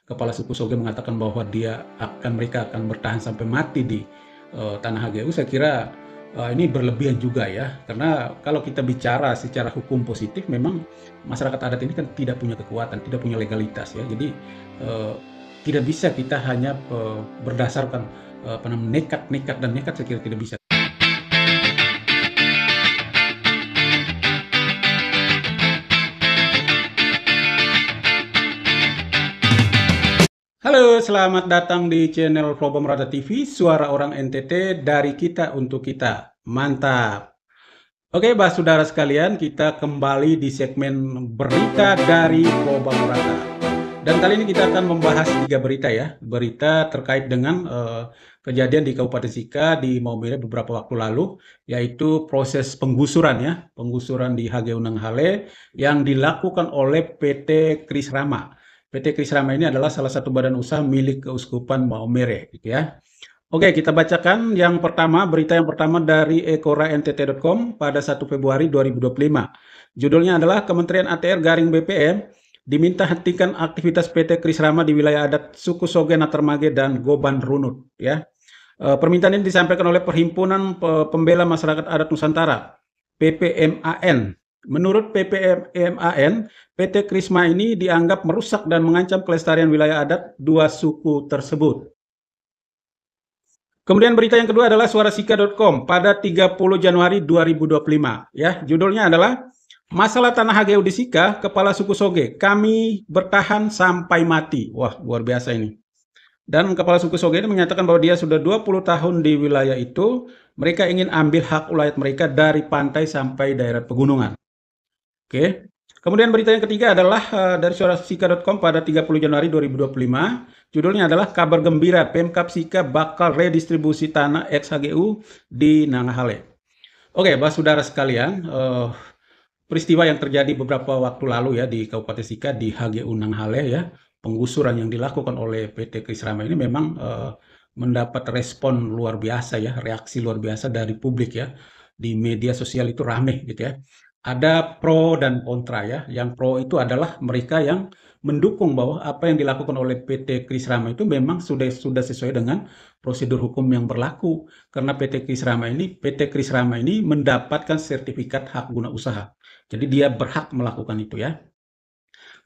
kepala suku Soge mengatakan bahwa mereka akan bertahan sampai mati di tanah HGU, saya kira ini berlebihan juga ya. Karena kalau kita bicara secara hukum positif, memang masyarakat adat ini kan tidak punya kekuatan, tidak punya legalitas ya. Jadi eh, tidak bisa kita hanya berdasarkan nekat dan nekat, saya kira tidak bisa. Halo, selamat datang di channel Probam Rada TV, suara orang NTT dari kita untuk kita. Mantap. Oke, saudara sekalian, kita kembali di segmen berita dari Probam Rada. Dan kali ini kita akan membahas 3 berita ya. Berita terkait dengan kejadian di Kabupaten Sika di Maumere beberapa waktu lalu, yaitu proses penggusuran ya, penggusuran di HGU Nanghale yang dilakukan oleh PT Kris Rama. PT Kris Rama ini adalah salah satu badan usaha milik Keuskupan Maumere, gitu ya. Oke, kita bacakan yang pertama, berita yang pertama dari ekorant.com pada 1 Februari 2025. Judulnya adalah Kementerian ATR garing BPM diminta hentikan aktivitas PT Kris Rama di wilayah adat suku Soge Natarmage dan Goban Runut. Ya, permintaan ini disampaikan oleh Perhimpunan Pembela Masyarakat Adat Nusantara (PPMAN). Menurut PPMAN, PT Krisma ini dianggap merusak dan mengancam kelestarian wilayah adat dua suku tersebut. Kemudian berita yang kedua adalah suarasika.com pada 30 Januari 2025. Ya, judulnya adalah Masalah Tanah HGU di Sika, Kepala Suku Soge, kami bertahan sampai mati. Wah, luar biasa ini. Dan Kepala Suku Soge ini menyatakan bahwa dia sudah 20 tahun di wilayah itu. Mereka ingin ambil hak ulayat mereka dari pantai sampai daerah pegunungan. Oke. Kemudian berita yang ketiga adalah dari suarasika.com pada 30 Januari 2025. Judulnya adalah Kabar Gembira, Pemkab Sika bakal redistribusi tanah ex-HGU di Nanghale. Oke, saudara sekalian, peristiwa yang terjadi beberapa waktu lalu ya di Kabupaten Sika di HGU Nanghale ya, penggusuran yang dilakukan oleh PT Kris Rama ini memang mendapat respon luar biasa ya, reaksi luar biasa dari publik ya. Di media sosial itu rame gitu ya. Ada pro dan kontra ya. Yang pro itu adalah mereka yang mendukung bahwa apa yang dilakukan oleh PT Kris Rama itu memang sudah sesuai dengan prosedur hukum yang berlaku. Karena PT Kris Rama ini mendapatkan sertifikat hak guna usaha. Jadi dia berhak melakukan itu ya.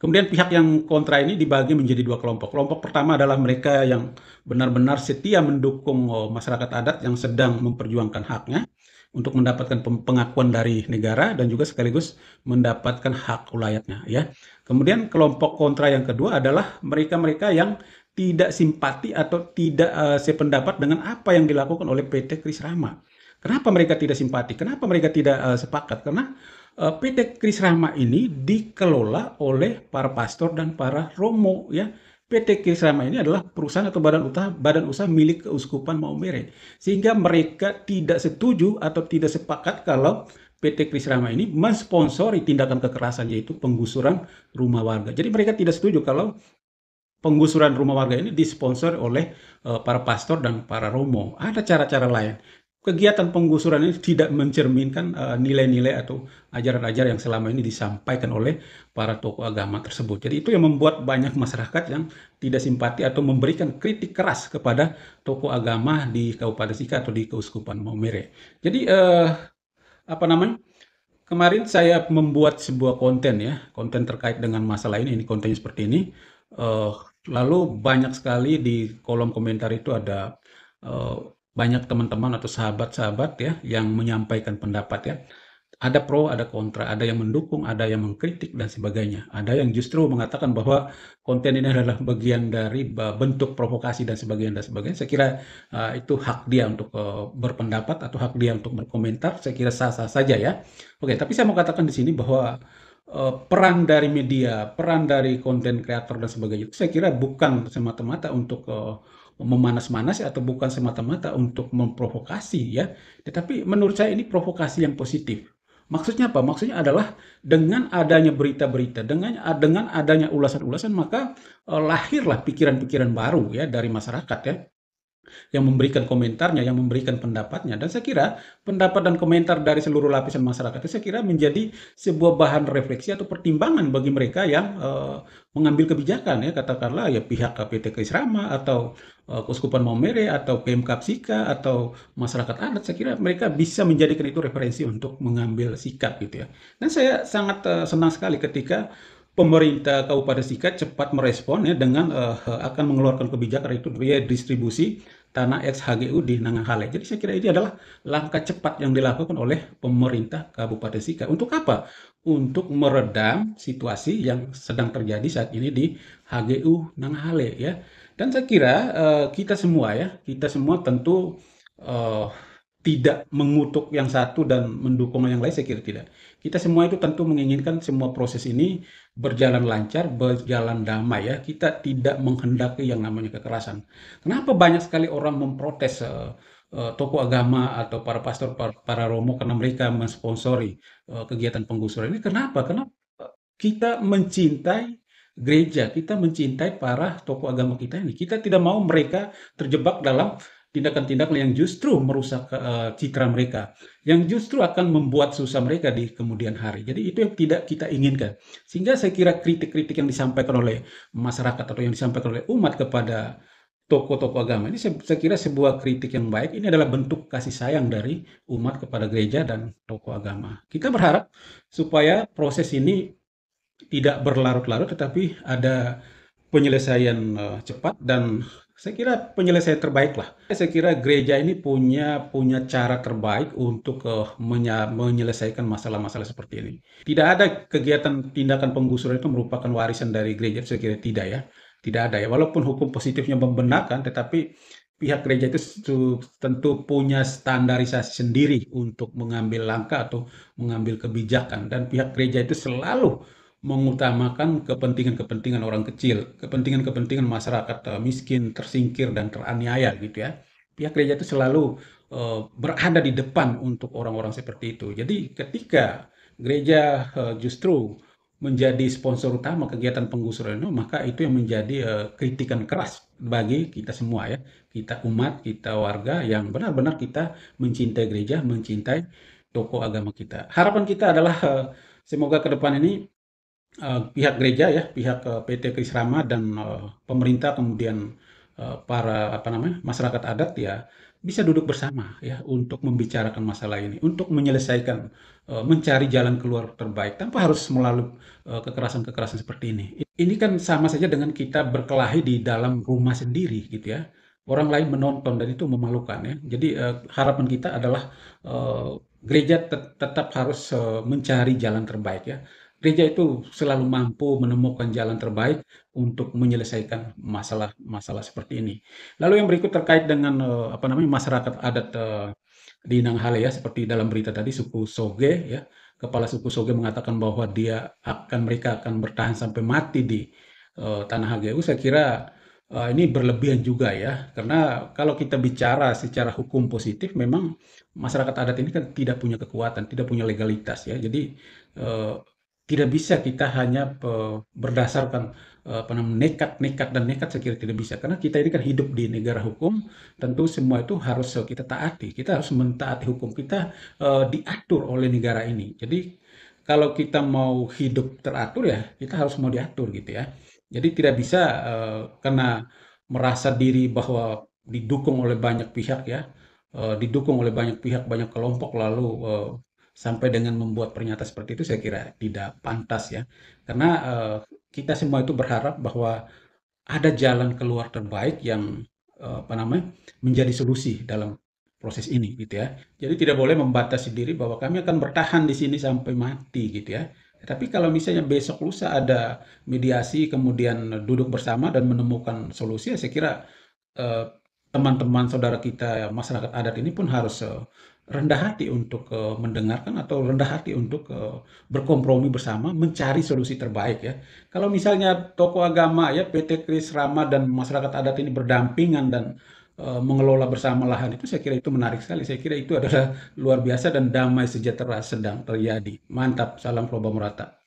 Kemudian pihak yang kontra ini dibagi menjadi 2 kelompok. Kelompok pertama adalah mereka yang benar-benar setia mendukung masyarakat adat yang sedang memperjuangkan haknya untuk mendapatkan pengakuan dari negara dan juga sekaligus mendapatkan hak ulayatnya ya. Kemudian kelompok kontra yang kedua adalah mereka-mereka yang tidak simpati atau tidak sependapat dengan apa yang dilakukan oleh PT Kris Rama. Kenapa mereka tidak simpati? Kenapa mereka tidak sepakat? Karena PT Kris Rama ini dikelola oleh para pastor dan para romo ya. PT Kris Rama ini adalah perusahaan atau badan usaha milik Keuskupan Maumere. Sehingga mereka tidak setuju atau tidak sepakat kalau PT Kris Rama ini mensponsori tindakan kekerasan yaitu penggusuran rumah warga. Jadi mereka tidak setuju kalau penggusuran rumah warga ini disponsor oleh para pastor dan para romo. Ada cara-cara lain. Kegiatan penggusuran ini tidak mencerminkan nilai-nilai atau ajaran-ajaran yang selama ini disampaikan oleh para tokoh agama tersebut. Jadi itu yang membuat banyak masyarakat yang tidak simpati atau memberikan kritik keras kepada tokoh agama di Kabupaten Sika atau di Keuskupan Maumere. Jadi apa namanya? Kemarin saya membuat sebuah konten ya, konten terkait dengan masalah ini kontennya seperti ini. Eh, Lalu banyak sekali di kolom komentar itu ada banyak teman-teman atau sahabat-sahabat ya yang menyampaikan pendapat ya. Ada pro, ada kontra, ada yang mendukung, ada yang mengkritik dan sebagainya. Ada yang justru mengatakan bahwa konten ini adalah bagian dari bentuk provokasi dan sebagainya dan sebagainya. Saya kira itu hak dia untuk berpendapat atau hak dia untuk berkomentar. Saya kira sah-sah saja ya. Oke, tapi saya mau katakan di sini bahwa peran dari media, peran dari konten kreator dan sebagainya itu saya kira bukan semata-mata untuk memanas-manas atau bukan semata-mata untuk memprovokasi ya. Tetapi menurut saya ini provokasi yang positif. Maksudnya apa? Maksudnya adalah dengan adanya berita-berita, dengan adanya ulasan-ulasan, maka lahirlah pikiran-pikiran baru ya dari masyarakat ya. yang memberikan komentarnya, yang memberikan pendapatnya. Dan saya kira pendapat dan komentar dari seluruh lapisan masyarakat itu saya kira menjadi sebuah bahan refleksi atau pertimbangan bagi mereka yang mengambil kebijakan ya, katakanlah ya pihak PT Kris Rama atau Keuskupan Maumere atau PMK atau masyarakat adat. Saya kira mereka bisa menjadikan itu referensi untuk mengambil sikap gitu ya. Dan saya sangat senang sekali ketika pemerintah Kabupaten Sika cepat merespon ya dengan akan mengeluarkan kebijakan itu redistribusi tanah ex-HGU di Nanggahale. Jadi saya kira ini adalah langkah cepat yang dilakukan oleh pemerintah Kabupaten Sika. Untuk apa? Untuk meredam situasi yang sedang terjadi saat ini di HGU Nanggahale ya. Dan saya kira kita semua tentu eh, tidak mengutuk yang satu dan mendukung yang lain, saya kira tidak. Kita semua itu tentu menginginkan semua proses ini berjalan lancar, berjalan damai ya. Kita tidak menghendaki yang namanya kekerasan. Kenapa banyak sekali orang memprotes tokoh agama atau para pastor, para romo karena mereka mensponsori kegiatan penggusuran ini? Kenapa? Karena kita mencintai gereja, kita mencintai para tokoh agama kita ini. Kita tidak mau mereka terjebak dalam tindakan-tindakan yang justru merusak citra mereka, yang justru akan membuat susah mereka di kemudian hari. Jadi itu yang tidak kita inginkan. Sehingga saya kira kritik-kritik yang disampaikan oleh masyarakat atau yang disampaikan oleh umat kepada tokoh-tokoh agama ini saya kira sebuah kritik yang baik. Ini adalah bentuk kasih sayang dari umat kepada gereja dan tokoh agama. Kita berharap supaya proses ini tidak berlarut-larut, tetapi ada penyelesaian cepat dan saya kira penyelesaian terbaik lah. Saya kira gereja ini punya cara terbaik untuk menyelesaikan masalah-masalah seperti ini. Tidak ada kegiatan tindakan penggusuran itu merupakan warisan dari gereja, saya kira tidak ya. Tidak ada ya. Walaupun hukum positifnya membenarkan, tetapi pihak gereja itu tentu punya standarisasi sendiri untuk mengambil langkah atau mengambil kebijakan. Dan pihak gereja itu selalu mengutamakan kepentingan-kepentingan orang kecil, kepentingan-kepentingan masyarakat miskin, tersingkir, dan teraniaya gitu ya. Pihak gereja itu selalu berada di depan untuk orang-orang seperti itu. Jadi ketika gereja justru menjadi sponsor utama kegiatan penggusuran itu, maka itu yang menjadi kritikan keras bagi kita semua ya. Kita umat, kita warga yang benar-benar kita mencintai gereja, mencintai tokoh agama kita. Harapan kita adalah semoga ke depan ini pihak gereja ya, pihak PT Kris Rama dan pemerintah kemudian para masyarakat adat ya bisa duduk bersama ya untuk membicarakan masalah ini, untuk menyelesaikan, mencari jalan keluar terbaik tanpa harus melalui kekerasan-kekerasan seperti ini. Ini kan sama saja dengan kita berkelahi di dalam rumah sendiri gitu ya. Orang lain menonton dan itu memalukan ya. Jadi harapan kita adalah gereja tetap harus mencari jalan terbaik ya. Gereja itu selalu mampu menemukan jalan terbaik untuk menyelesaikan masalah-masalah seperti ini. Lalu yang berikut terkait dengan masyarakat adat di Nanggahale ya, seperti dalam berita tadi suku Soge ya, kepala suku Soge mengatakan bahwa mereka akan bertahan sampai mati di tanah HGU. Saya kira ini berlebihan juga ya, karena kalau kita bicara secara hukum positif, memang masyarakat adat ini kan tidak punya kekuatan, tidak punya legalitas ya. Jadi eh, tidak bisa kita hanya berdasarkan nekat dan nekat, saya kira tidak bisa. Karena kita ini kan hidup di negara hukum, tentu semua itu harus kita taati. Kita harus mentaati hukum. Kita diatur oleh negara ini. Jadi kalau kita mau hidup teratur ya, kita harus mau diatur gitu ya. Jadi tidak bisa karena merasa diri bahwa didukung oleh banyak pihak ya, didukung oleh banyak pihak, banyak kelompok lalu sampai dengan membuat pernyataan seperti itu saya kira tidak pantas ya. Karena kita semua itu berharap bahwa ada jalan keluar terbaik yang menjadi solusi dalam proses ini gitu ya. Jadi tidak boleh membatasi diri bahwa kami akan bertahan di sini sampai mati gitu ya. Tapi kalau misalnya besok lusa ada mediasi kemudian duduk bersama dan menemukan solusi, ya saya kira eh, teman-teman saudara kita masyarakat adat ini pun harus rendah hati untuk mendengarkan atau rendah hati untuk berkompromi bersama mencari solusi terbaik ya. Kalau misalnya tokoh agama ya PT Kris Rama dan masyarakat adat ini berdampingan dan mengelola bersama lahan itu saya kira itu menarik sekali. Saya kira itu adalah luar biasa dan damai sejahtera sedang terjadi. Mantap, salam Proba Murata.